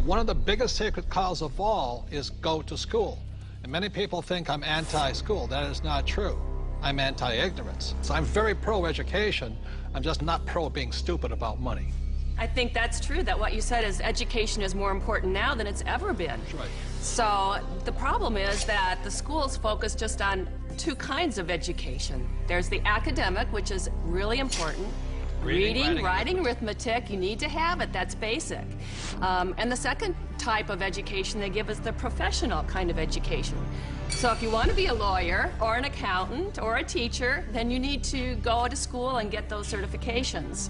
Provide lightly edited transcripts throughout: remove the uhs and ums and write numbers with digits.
But one of the biggest sacred cows of all is go to school. And many people think I'm anti-school. That is not true. I'm anti-ignorance. So I'm very pro-education. I'm just not pro being stupid about money. I think that's true, that what you said is education is more important now than it's ever been. That's right. So the problem is that the schools focus just on two kinds of education. There's the academic, which is really important. Reading, writing, arithmetic, you need to have it, that's basic. And the second type of education they give is the professional kind of education. So if you want to be a lawyer or an accountant or a teacher, then you need to go to school and get those certifications.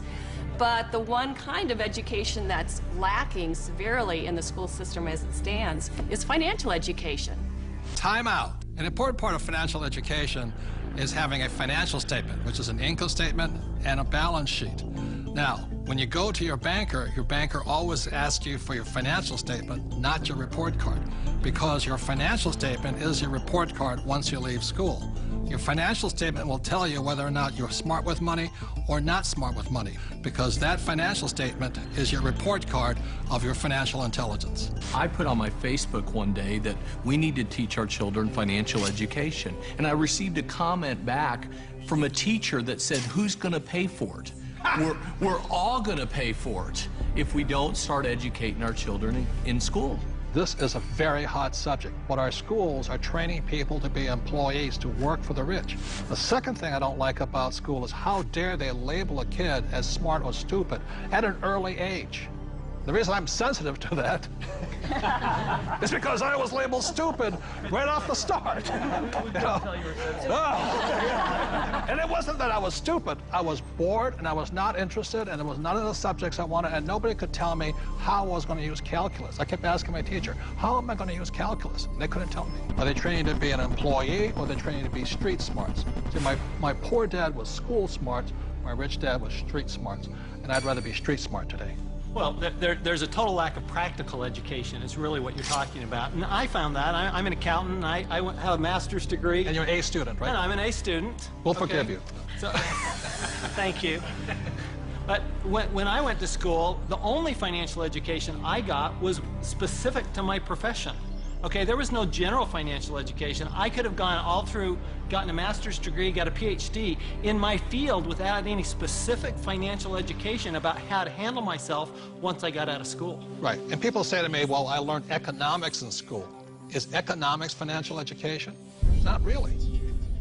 But the one kind of education that's lacking severely in the school system as it stands is financial education. Time out. An important part of financial education is having a financial statement, which is an income statement and a balance sheet. Now, when you go to your banker always asks you for your financial statement, not your report card, because your financial statement is your report card once you leave school. Your financial statement will tell you whether or not you're smart with money or not smart with money, because that financial statement is your report card of your financial intelligence. I put on my Facebook one day that we need to teach our children financial education, and I received a comment back from a teacher that said, who's going to pay for it? We're all going to pay for it if we don't start educating our children in school. This is a very hot subject, but our schools are training people to be employees, to work for the rich. The second thing I don't like about school is how dare they label a kid as smart or stupid at an early age. The reason I'm sensitive to that is because I was labeled stupid right off the start. You know? And it wasn't that I was stupid. I was bored, and I was not interested, and it was none of the subjects I wanted, and nobody could tell me how I was going to use calculus. I kept asking my teacher, how am I going to use calculus? And they couldn't tell me. Are they training to be an employee, or are they training to be street smarts? See, my poor dad was school smart, my rich dad was street smarts, and I'd rather be street smart today. Well, there's a total lack of practical education is really what you're talking about. And I found that. I'm an accountant. I have a master's degree. And you're an A student, right? And I'm an A student. We'll forgive you. So, thank you. But when I went to school, the only financial education I got was specific to my profession. Okay, there was no general financial education. I could have gone all through, gotten a master's degree, got a PhD in my field without any specific financial education about how to handle myself once I got out of school. Right, and people say to me, well, I learned economics in school. Is economics financial education? Not really.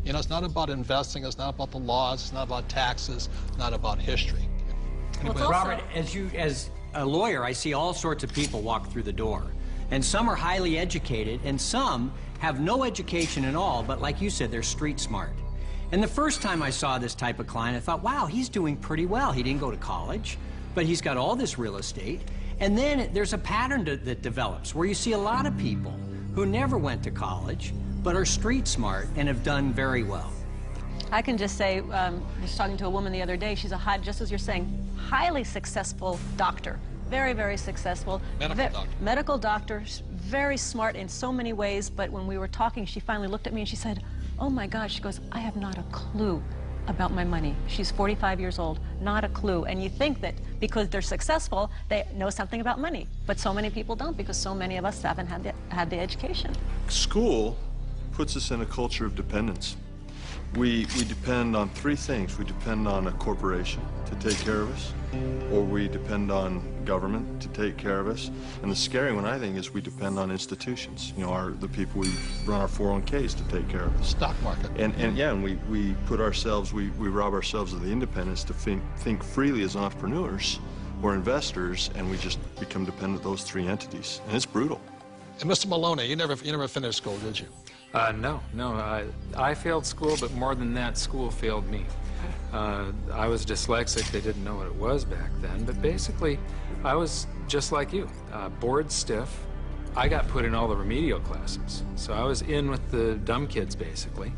You know, it's not about investing, it's not about the laws, it's not about taxes, it's not about history. Well, Robert, as a lawyer, I see all sorts of people walk through the door. And some are highly educated, and some have no education at all, but like you said, they're street smart. And the first time I saw this type of client, I thought, wow, he's doing pretty well. He didn't go to college, but he's got all this real estate. And then there's a pattern that develops where you see a lot of people who never went to college, but are street smart and have done very well. I can just say, I was talking to a woman the other day, she's a just as you're saying, highly successful doctor. Very, very successful. Medical doctor, very smart in so many ways, but when we were talking, she finally looked at me and she said, oh my God, she goes, I have not a clue about my money. She's 45 years old, not a clue. And you think that because they're successful, they know something about money. But so many people don't, because so many of us haven't had the education. School puts us in a culture of dependence. We depend on three things. We depend on a corporation to take care of us, or we depend on government to take care of us. And the scary one, I think, is we depend on institutions. You know, the people we run our 401ks to take care of us. Stock market. And we put ourselves, we rob ourselves of the independence to think freely as entrepreneurs or investors, and we just become dependent on those three entities. And it's brutal. And Mr. Maloney, you never finished school, did you? No. I failed school, but more than that, school failed me. I was dyslexic. They didn't know what it was back then, but basically, I was just like you, bored stiff. I got put in all the remedial classes, so I was in with the dumb kids, basically.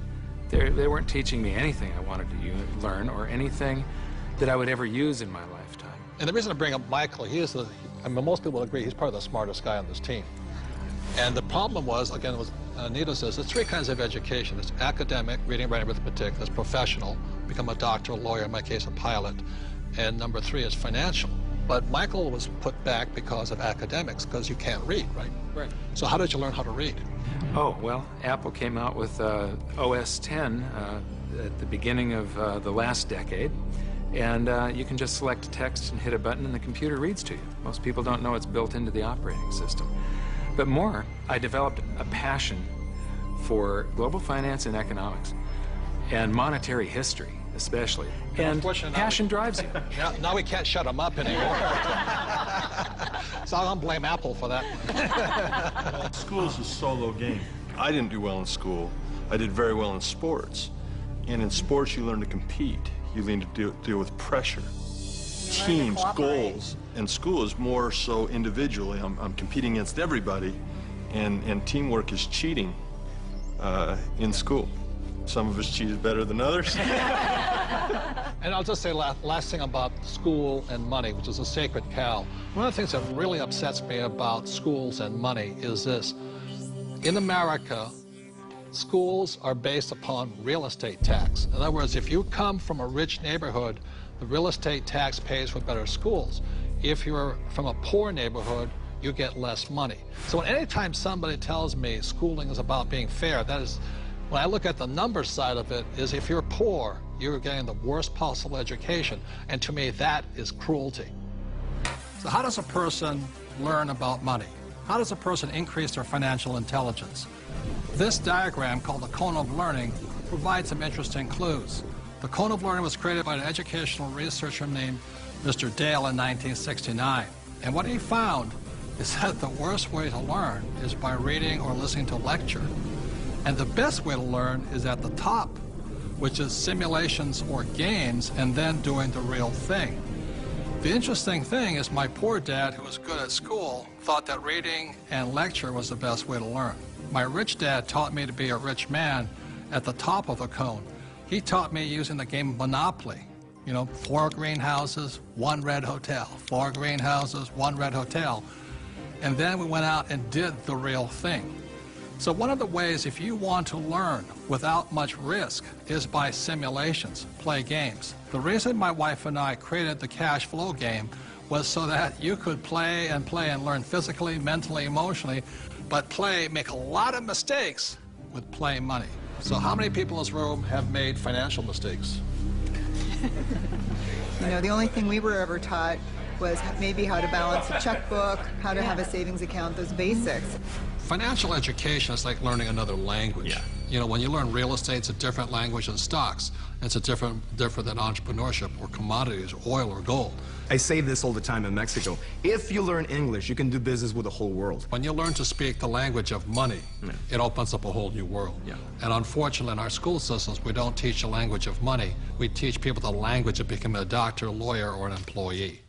They weren't teaching me anything I wanted to learn or anything that I would ever use in my lifetime. And the reason I bring up Michael, I mean, most people agree he's probably the smartest guy on this team. And the problem was, again, was Anita says, there's three kinds of education. There's academic, reading, writing, arithmetic. There's professional, become a doctor, a lawyer, in my case, a pilot. And number three is financial. But Michael was put back because of academics, because you can't read, right? Right. So how did you learn how to read? Oh, well, Apple came out with OS 10 at the beginning of the last decade, and you can just select text and hit a button and the computer reads to you. Most people don't know it's built into the operating system. But more, I developed a passion for global finance and economics, and monetary history, especially. And passion drives you. Now we can't shut him up anymore. So I'm gonna blame Apple for that. School is a solo game. I didn't do well in school. I did very well in sports. And in sports, you learn to compete. You learn to deal with pressure, teams, goals. And school is more so individually. I'm competing against everybody, and teamwork is cheating in school. Some of us cheated better than others. And I'll just say last thing about school and money, which is a sacred cow. One of the things that really upsets me about schools and money is this. In America, schools are based upon real estate tax. In other words, if you come from a rich neighborhood, the real estate tax pays for better schools. If you're from a poor neighborhood, you get less money. So anytime somebody tells me schooling is about being fair, that is, when I look at the number side of it, is if you're poor, you're getting the worst possible education. And to me, that is cruelty. So how does a person learn about money? How does a person increase their financial intelligence? This diagram, called the cone of learning, provides some interesting clues. The cone of learning was created by an educational researcher named Mr. Dale in 1969. And what he found is that the worst way to learn is by reading or listening to a lecture. And the best way to learn is at the top, which is simulations or games, and then doing the real thing. The interesting thing is my poor dad, who was good at school, thought that reading and lecture was the best way to learn. My rich dad taught me to be a rich man at the top of the cone. He taught me using the game of Monopoly. You know, 4 greenhouses, 1 red hotel. 4 greenhouses, 1 red hotel. And then we went out and did the real thing. So one of the ways, if you want to learn without much risk, is by simulations, play games. The reason my wife and I created the cash flow game was so that you could play and learn physically, mentally, emotionally, but make a lot of mistakes with play money. So how many people in this room have made financial mistakes? You know, the only thing we were ever taught was maybe how to balance a checkbook, how to have a savings account, those basics. Financial education is like learning another language. Yeah. You know, when you learn real estate, it's a different language than stocks. It's a different than entrepreneurship or commodities, oil or gold. I say this all the time in Mexico. If you learn English, you can do business with the whole world. When you learn to speak the language of money, it opens up a whole new world. Yeah. And unfortunately, in our school systems, we don't teach the language of money. We teach people the language of becoming a doctor, lawyer, or an employee.